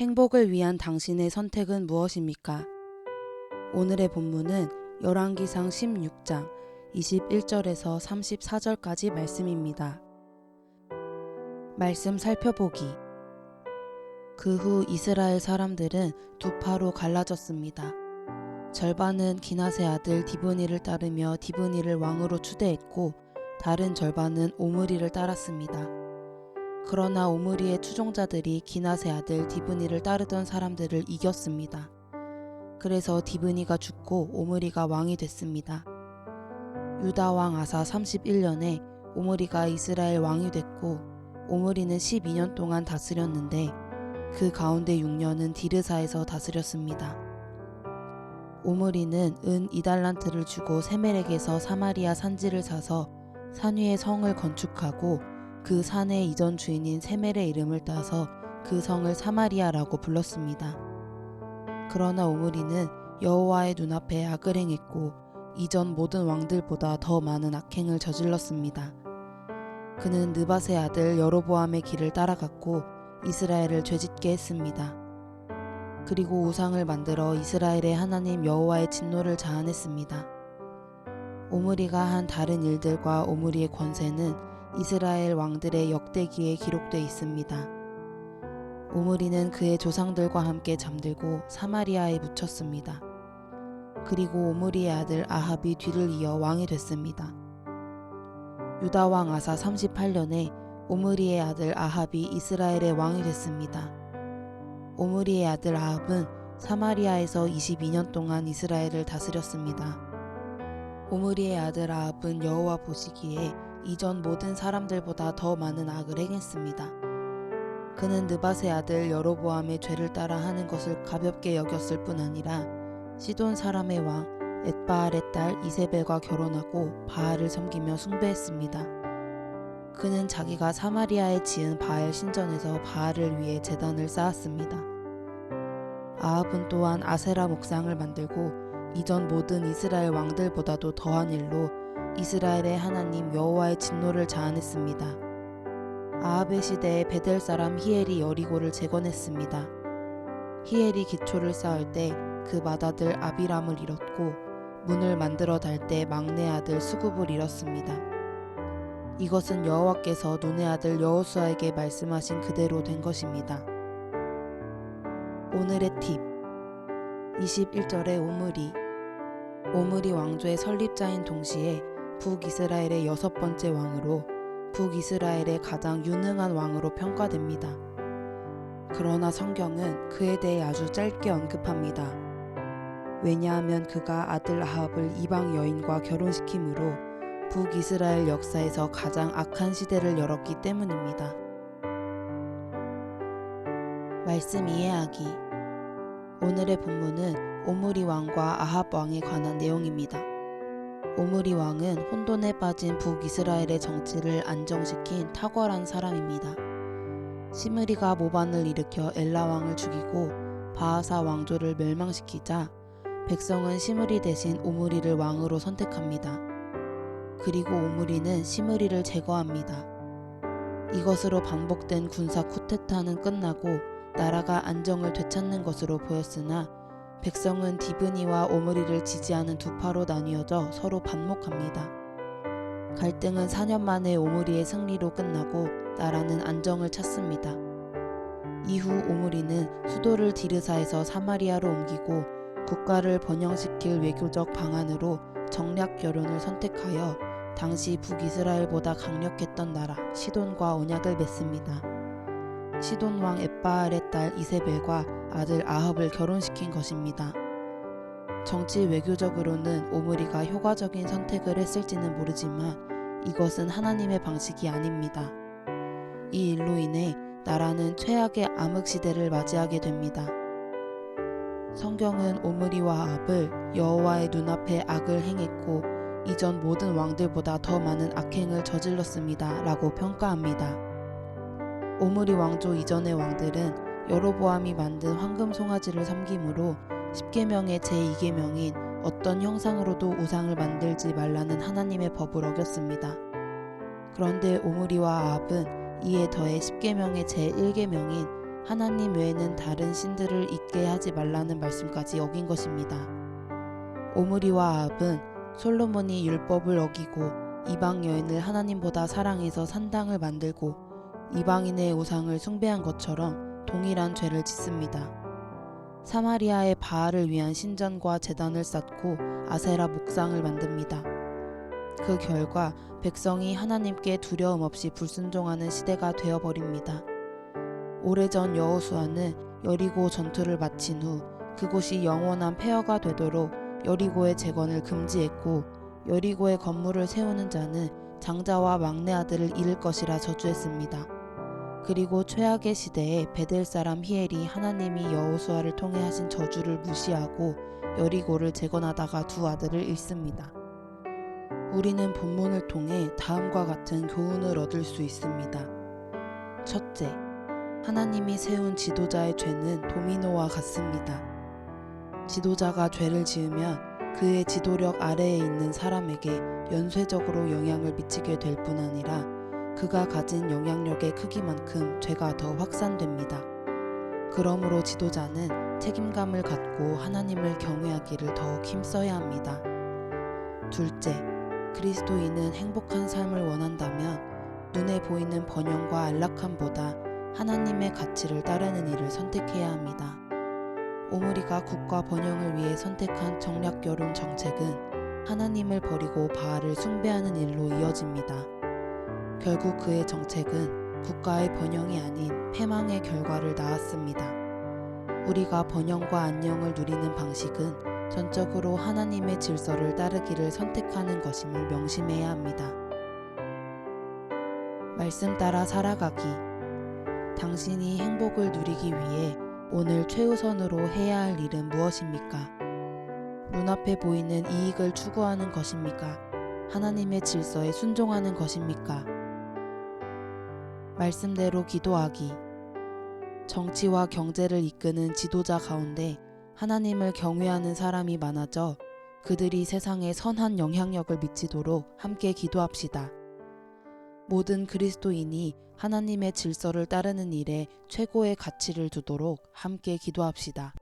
행복을 위한 당신의 선택은 무엇입니까? 오늘의 본문은 열왕기상 16장 21절에서 34절까지 말씀입니다. 말씀 살펴보기. 그 후 이스라엘 사람들은 두 파로 갈라졌습니다. 절반은 기낫의 아들 디브니를 따르며 디브니를 왕으로 추대했고 다른 절반은 오므리를 따랐습니다. 그러나 오므리의 추종자들이 기낫의 아들 디브니를 따르던 사람들을 이겼습니다. 그래서 디브니가 죽고 오므리가 왕이 됐습니다. 유다 왕 아사 31년에 오므리가 이스라엘 왕이 됐고 오므리는 12년 동안 다스렸는데 그 가운데 6년은 디르사에서 다스렸습니다. 오므리는 은 2달란트를 주고 세멜에게서 사마리아 산지를 사서 산 위에 성을 건축하고 그 산의 이전 주인인 세멜의 이름을 따서 그 성을 사마리아라고 불렀습니다. 그러나 오므리는 여호와의 눈앞에 악을 행했고 이전 모든 왕들보다 더 많은 악행을 저질렀습니다. 그는 느밧의 아들 여로보암의 길을 따라갔고 이스라엘을 죄짓게 했습니다. 그리고 우상을 만들어 이스라엘의 하나님 여호와의 진노를 자아냈습니다. 오므리가 한 다른 일들과 오므리의 권세는 이스라엘 왕들의 역대기에 기록되어 있습니다. 오므리는 그의 조상들과 함께 잠들고 사마리아에 묻혔습니다. 그리고 오므리의 아들 아합이 뒤를 이어 왕이 됐습니다. 유다 왕 아사 38년에 오므리의 아들 아합이 이스라엘의 왕이 됐습니다. 오므리의 아들 아합은 사마리아에서 22년 동안 이스라엘을 다스렸습니다. 오므리의 아들 아합은 여호와 보시기에 이전 모든 사람들보다 더 많은 악을 행했습니다. 그는 느밧의 아들 여로보암의 죄를 따라 하는 것을 가볍게 여겼을 뿐 아니라 시돈 사람의 왕 엣바알의 딸 이세벨과 결혼하고 바알을 섬기며 숭배했습니다. 그는 자기가 사마리아에 지은 바알 신전에서 바알을 위해 제단을 쌓았습니다. 아합은 또한 아세라 목상을 만들고 이전 모든 이스라엘 왕들보다도 더한 일로 이스라엘의 하나님 여호와의 진노를 자아냈습니다. 아합의 시대에 베델 사람 히엘이 여리고를 재건했습니다. 히엘이 기초를 쌓을 때 그 맏아들 아비람을 잃었고 문을 만들어 달 때 막내 아들 수굽을 잃었습니다. 이것은 여호와께서 눈의 아들 여호수아에게 말씀하신 그대로 된 것입니다. 오늘의 팁. 21절의 오므리 왕조의 설립자인 동시에 북이스라엘의 6번째 왕으로 북이스라엘의 가장 유능한 왕으로 평가됩니다. 그러나 성경은 그에 대해 아주 짧게 언급합니다. 왜냐하면 그가 아들 아합을 이방 여인과 결혼시킴으로 북이스라엘 역사에서 가장 악한 시대를 열었기 때문입니다. 말씀 이해하기. 오늘의 본문은 오므리 왕과 아합 왕에 관한 내용입니다. 오므리 왕은 혼돈에 빠진 북이스라엘의 정치를 안정시킨 탁월한 사람입니다. 시므리가 모반을 일으켜 엘라 왕을 죽이고 바하사 왕조를 멸망시키자 백성은 시므리 대신 오므리를 왕으로 선택합니다. 그리고 오므리는 시므리를 제거합니다. 이것으로 반복된 군사 쿠데타는 끝나고 나라가 안정을 되찾는 것으로 보였으나 백성은 디브니와 오므리를 지지하는 두 파로 나뉘어져 서로 반목합니다. 갈등은 4년 만에 오므리의 승리로 끝나고 나라는 안정을 찾습니다. 이후 오므리는 수도를 디르사에서 사마리아로 옮기고 국가를 번영시킬 외교적 방안으로 정략 결혼을 선택하여 당시 북이스라엘보다 강력했던 나라 시돈과 언약을 맺습니다. 시돈 왕 엣바알의 딸 이세벨과 아들 아합을 결혼시킨 것입니다. 정치 외교적으로는 오므리가 효과적인 선택을 했을지는 모르지만 이것은 하나님의 방식이 아닙니다. 이 일로 인해 나라는 최악의 암흑 시대를 맞이하게 됩니다. 성경은 오므리와 아합을 여호와의 눈앞에 악을 행했고 이전 모든 왕들보다 더 많은 악행을 저질렀습니다 라고 평가합니다. 오므리 왕조 이전의 왕들은 여로보암이 만든 황금 송아지를 섬김으로 10계명의 제2계명인 어떤 형상으로도 우상을 만들지 말라는 하나님의 법을 어겼습니다. 그런데 오므리와 아합은 이에 더해 10계명의 제1계명인 하나님 외에는 다른 신들을 잊게 하지 말라는 말씀까지 어긴 것입니다. 오므리와 아합은 솔로몬이 율법을 어기고 이방 여인을 하나님보다 사랑해서 산당을 만들고 이방인의 우상을 숭배한 것처럼 동일한 죄를 짓습니다. 사마리아의 바알을 위한 신전과 제단을 쌓고 아세라 목상을 만듭니다. 그 결과 백성이 하나님께 두려움 없이 불순종하는 시대가 되어버립니다. 오래전 여호수아는 여리고 전투를 마친 후 그곳이 영원한 폐허가 되도록 여리고의 재건을 금지했고 여리고의 건물을 세우는 자는 장자와 막내 아들을 잃을 것이라 저주했습니다. 그리고 최악의 시대에 베델 사람 히엘이 하나님이 여호수아를 통해 하신 저주를 무시하고 여리고를 재건하다가 두 아들을 잃습니다. 우리는 본문을 통해 다음과 같은 교훈을 얻을 수 있습니다. 첫째, 하나님이 세운 지도자의 죄는 도미노와 같습니다. 지도자가 죄를 지으면 그의 지도력 아래에 있는 사람에게 연쇄적으로 영향을 미치게 될 뿐 아니라 그가 가진 영향력의 크기만큼 죄가 더 확산됩니다. 그러므로 지도자는 책임감을 갖고 하나님을 경외하기를 더욱 힘써야 합니다. 둘째, 그리스도인은 행복한 삶을 원한다면 눈에 보이는 번영과 안락함보다 하나님의 가치를 따르는 일을 선택해야 합니다. 오므리가 국가 번영을 위해 선택한 정략결혼 정책은 하나님을 버리고 바알을 숭배하는 일로 이어집니다. 결국 그의 정책은 국가의 번영이 아닌 패망의 결과를 낳았습니다. 우리가 번영과 안녕을 누리는 방식은 전적으로 하나님의 질서를 따르기를 선택하는 것임을 명심해야 합니다. 말씀 따라 살아가기. 당신이 행복을 누리기 위해 오늘 최우선으로 해야 할 일은 무엇입니까? 눈앞에 보이는 이익을 추구하는 것입니까? 하나님의 질서에 순종하는 것입니까? 말씀대로 기도하기. 정치와 경제를 이끄는 지도자 가운데 하나님을 경외하는 사람이 많아져 그들이 세상에 선한 영향력을 미치도록 함께 기도합시다. 모든 그리스도인이 하나님의 질서를 따르는 일에 최고의 가치를 두도록 함께 기도합시다.